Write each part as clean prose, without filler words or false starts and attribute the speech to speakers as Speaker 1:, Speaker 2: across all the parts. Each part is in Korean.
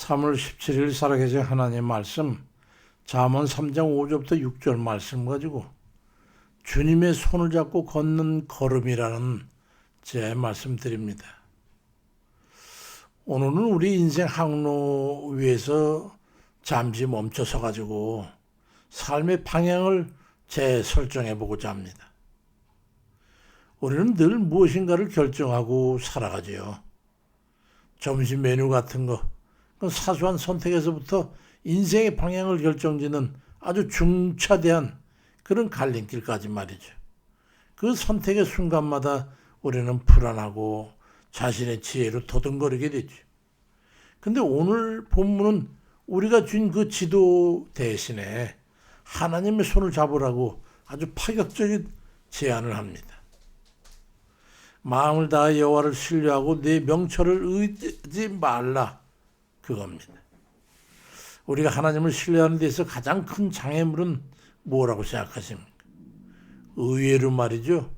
Speaker 1: 3월 17일 살아계신 하나님 말씀 잠언 3장 5절부터 6절 말씀 가지고 주님의 손을 잡고 걷는 걸음이라는 제 말씀 드립니다. 오늘은 우리 인생 항로 위에서 잠시 멈춰서 가지고 삶의 방향을 재설정해 보고자 합니다. 우리는 늘 무엇인가를 결정하고 살아가지요. 점심 메뉴 같은 거, 그 사소한 선택에서부터 인생의 방향을 결정짓는 아주 중차대한 그런 갈림길까지 말이죠. 그 선택의 순간마다 우리는 불안하고 자신의 지혜로 더듬거리게 되죠. 근데 오늘 본문은 우리가 준 그 지도 대신에 하나님의 손을 잡으라고 아주 파격적인 제안을 합니다. 마음을 다해 여호와를 신뢰하고 네 명철을 의지하지 말라, 그겁니다. 우리가 하나님을 신뢰하는 데서 가장 큰 장애물은 뭐라고 생각하십니까? 의외로 말이죠.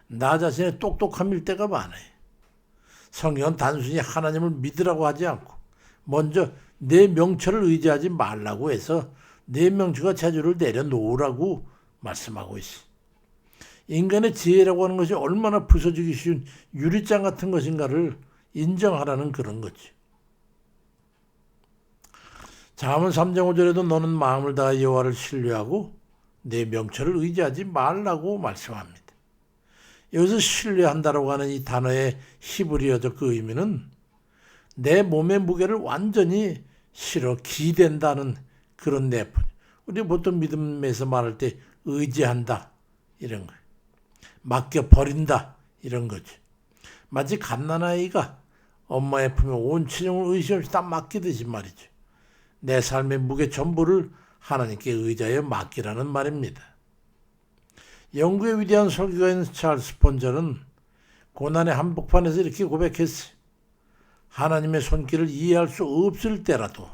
Speaker 1: 나 자신의 똑똑함일 때가 많아요. 성경은 단순히 하나님을 믿으라고 하지 않고 먼저 내 명철을 의지하지 말라고 해서 내 명철과 재주를 내려놓으라고 말씀하고 있어요. 인간의 지혜라고 하는 것이 얼마나 부서지기 쉬운 유리장 같은 것인가를 인정하라는 그런 거지. 잠언 3장 5절에도 너는 마음을 다해 여호와를 신뢰하고 내 명철을 의지하지 말라고 말씀합니다. 여기서 신뢰한다라고 하는 이 단어의 히브리어적 그 의미는 내 몸의 무게를 완전히 실어 기댄다는 그런 내포. 우리 보통 믿음에서 말할 때 의지한다 이런 거예요. 맡겨버린다 이런 거지. 마치 갓난아이가 엄마의 품에 온 체중을 의심 없이 다 맡기듯이 말이죠. 내 삶의 무게 전부를 하나님께 의지하여 맡기라는 말입니다. 영국의 위대한 설교가인 찰스 스폰저는 고난의 한복판에서 이렇게 고백했어요. 하나님의 손길을 이해할 수 없을 때라도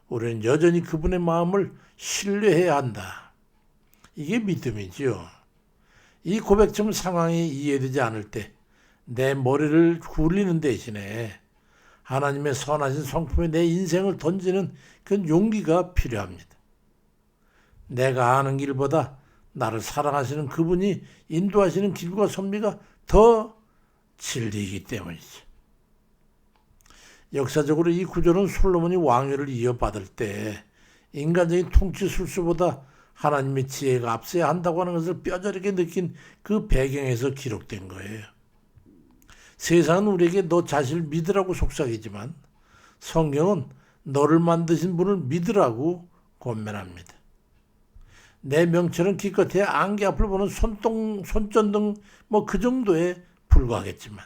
Speaker 1: 우리는 여전히 그분의 마음을 신뢰해야 한다. 이게 믿음이지요. 이 고백처럼 상황이 이해되지 않을 때 내 머리를 굴리는 대신에 하나님의 선하신 성품에 내 인생을 던지는 그런 용기가 필요합니다. 내가 아는 길보다 나를 사랑하시는 그분이 인도하시는 길과 섭리가 더 진리이기 때문이죠. 역사적으로 이 구절은 솔로몬이 왕위를 이어받을 때 인간적인 통치 술수보다 하나님의 지혜가 앞서야 한다고 하는 것을 뼈저리게 느낀 그 배경에서 기록된 거예요. 세상은 우리에게 너 자신을 믿으라고 속삭이지만 성경은 너를 만드신 분을 믿으라고 권면합니다. 내 명철은 기껏해야 안개 앞을 보는 손전등 그 정도에 불과하겠지만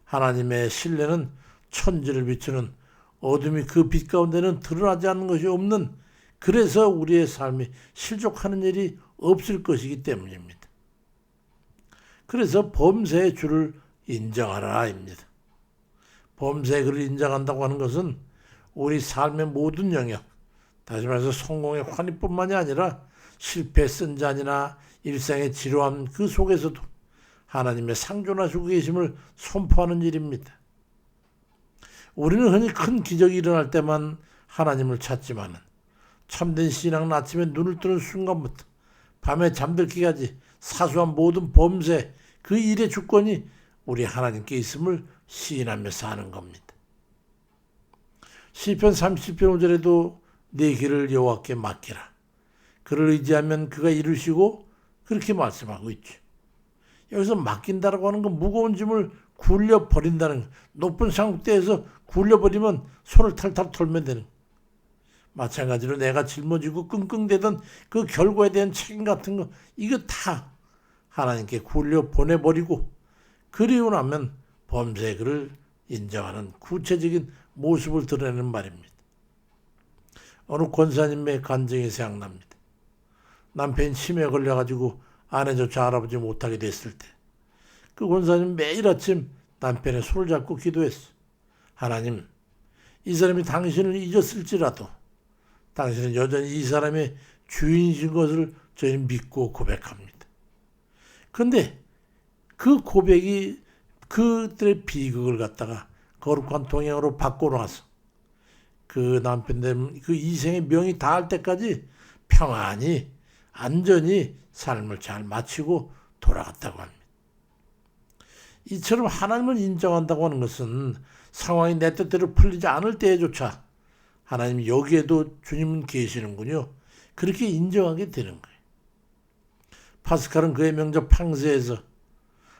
Speaker 1: 하나님의 신뢰는 천지를 비추는 어둠이 그 빛 가운데는 드러나지 않는 것이 없는, 그래서 우리의 삶이 실족하는 일이 없을 것이기 때문입니다. 그래서 범사의 주를 인정하라입니다. 범사의 그를 인정한다고 하는 것은 우리 삶의 모든 영역, 다시 말해서 성공의 환희뿐만이 아니라 실패 쓴 잔이나 일상의 지루함 그 속에서도 하나님의 상존하시고 계심을 선포하는 일입니다. 우리는 흔히 큰 기적이 일어날 때만 하나님을 찾지만은 참된 신앙은 아침에 눈을 뜨는 순간부터 밤에 잠들기까지 사소한 모든 범세 그 일의 주권이 우리 하나님께 있음을 시인하며 사는 겁니다. 시편 30편 5절에도 내 길을 여호와께 맡기라. 그를 의지하면 그가 이루시고 그렇게 말씀하고 있죠. 여기서 맡긴다라고 하는 건 무거운 짐을 굴려버린다는, 높은 상태에서 굴려버리면 손을 탈탈 털면 되는. 마찬가지로 내가 짊어지고 끙끙대던 그 결과에 대한 책임 같은 거, 이거 다 하나님께 굴려 보내버리고 그리고 나면 범사의 그를 인정하는 구체적인 모습을 드러내는 말입니다. 어느 권사님의 간증이 생각납니다. 남편이 치매에 걸려가지고 아내조차 알아보지 못하게 됐을 때 그 권사님 매일 아침 남편의 손을 잡고 기도했어. 하나님, 이 사람이 당신을 잊었을지라도 당신은 여전히 이 사람의 주인이신 것을 저희는 믿고 고백합니다. 그런데 그 고백이 그들의 비극을 갖다가 거룩한 동행으로 바꿔 놔서 그 남편 그 이생의 명이 닿을 때까지 평안히 안전히 삶을 잘 마치고 돌아갔다고 합니다. 이처럼 하나님을 인정한다고 하는 것은 상황이 내 뜻대로 풀리지 않을 때에조차 하나님 여기에도 주님은 계시는군요. 그렇게 인정하게 되는 거예요. 파스칼은 그의 명절 팡세에서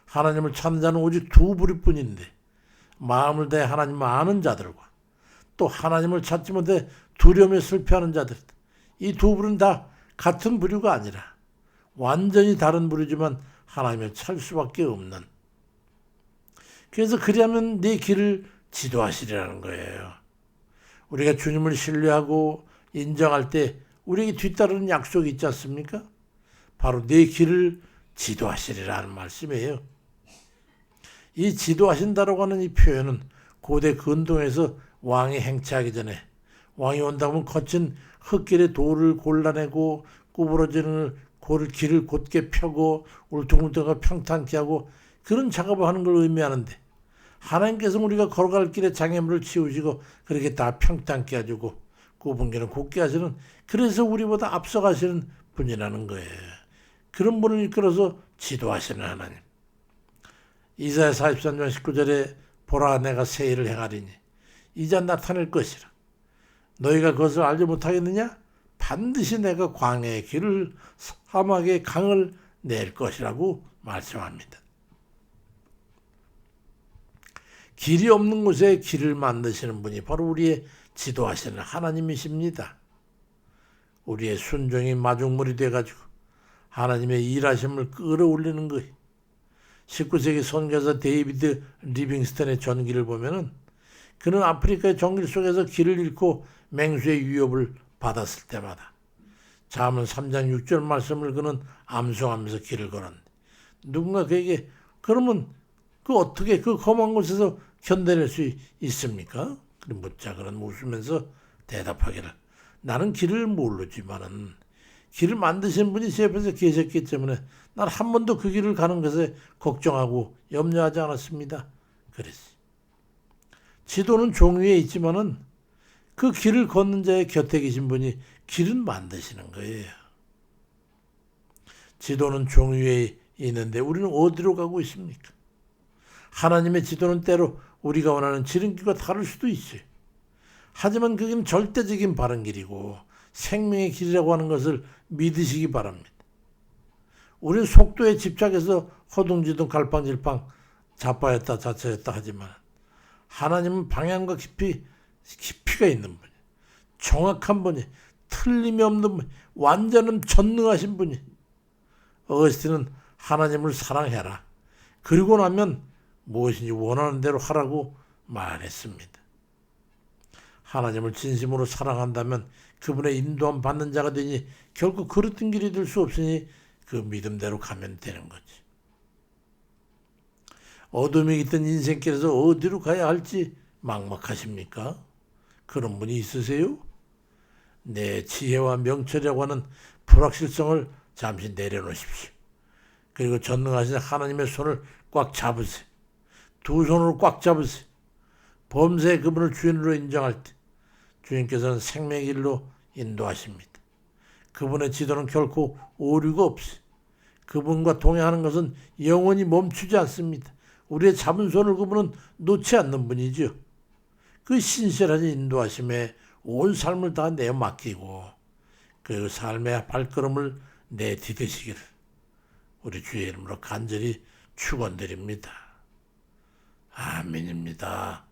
Speaker 1: 하나님을 찾는 자는 오직 두 부류뿐인데 마음을 다해 하나님을 아는 자들과 또 하나님을 찾지 못해 두려움에 슬퍼하는 자들, 이 두 부류는 다 같은 부류가 아니라 완전히 다른 부류지만 하나님을 찾을 수밖에 없는, 그래서 그리하면 내 길을 지도하시리라는 거예요. 우리가 주님을 신뢰하고 인정할 때 우리에게 뒤따르는 약속이 있지 않습니까? 바로 내 길을 지도하시리라는 말씀이에요. 이 지도하신다라고 하는 이 표현은 고대 근동에서 왕이 행차하기 전에 왕이 온다 하면 거친 흙길에 돌을 골라내고 구부러지는 길을 곧게 펴고 울퉁불퉁하고 평탄케 하고 그런 작업을 하는 걸 의미하는데, 하나님께서 우리가 걸어갈 길에 장애물을 치우시고 그렇게 다 평탄케 해주고 굽은 길은 곧게 하시는, 그래서 우리보다 앞서가시는 분이라는 거예요. 그런 분을 이끌어서 지도하시는 하나님. 이사야 43장 19절에 보라 내가 새 일을 행하리니 이제 나타낼 것이라. 너희가 그것을 알지 못하겠느냐? 반드시 내가 광야의 길을 사막의 강을 낼 것이라고 말씀합니다. 길이 없는 곳에 길을 만드시는 분이 바로 우리의 지도하시는 하나님이십니다. 우리의 순종이 마중물이 돼가지고 하나님의 일하심을 끌어올리는 거예요. 19세기 선교사 데이비드 리빙스턴의 전기를 보면은 그는 아프리카의 정글 속에서 길을 잃고 맹수의 위협을 받았을 때마다 잠언 3장 6절 말씀을 그는 암송하면서 길을 걸었는데, 누군가 그에게 그러면 어떻게 그 험한 곳에서 견뎌낼 수 있습니까? 그래 묻자 그는 웃으면서 대답하기를, 나는 길을 모르지만은 길을 만드신 분이 제 옆에서 계셨기 때문에 난 한 번도 그 길을 가는 것에 걱정하고 염려하지 않았습니다. 그랬어요. 지도는 종위에 있지만은 그 길을 걷는 자의 곁에 계신 분이 길은 만드시는 거예요. 지도는 종위에 있는데 우리는 어디로 가고 있습니까? 하나님의 지도는 때로 우리가 원하는 지름길과 다를 수도 있어요. 하지만 그게 절대적인 바른 길이고 생명의 길이라고 하는 것을 믿으시기 바랍니다. 우리는 속도에 집착해서 허둥지둥 갈팡질팡 자빠졌다 자차졌다 하지만 하나님은 방향과 깊이가 있는 분이, 정확한 분이, 틀림이 없는 분이, 완전한 전능하신 분이. 어거스틴은 하나님을 사랑해라. 그리고 나면 무엇인지 원하는 대로 하라고 말했습니다. 하나님을 진심으로 사랑한다면 그분의 인도함 받는 자가 되니 결코 그릇된 길이 될 수 없으니 그 믿음대로 가면 되는 거지. 어둠이 깃든 인생길에서 어디로 가야 할지 막막하십니까? 그런 분이 있으세요? 내 지혜와 명철이라고 하는 불확실성을 잠시 내려놓으십시오. 그리고 전능하신 하나님의 손을 꽉 잡으세요. 두 손으로 꽉 잡으세요. 범사에 그분을 주인으로 인정할 때 주님께서는 생명의 길로 인도하십니다. 그분의 지도는 결코 오류가 없어요. 그분과 동행하는 것은 영원히 멈추지 않습니다. 우리의 잡은 손을 그분은 놓지 않는 분이죠. 그 신실한 인도하심에 온 삶을 다 내어 맡기고 그 삶의 발걸음을 내디디시기를 우리 주의 이름으로 간절히 축원드립니다. 아멘입니다.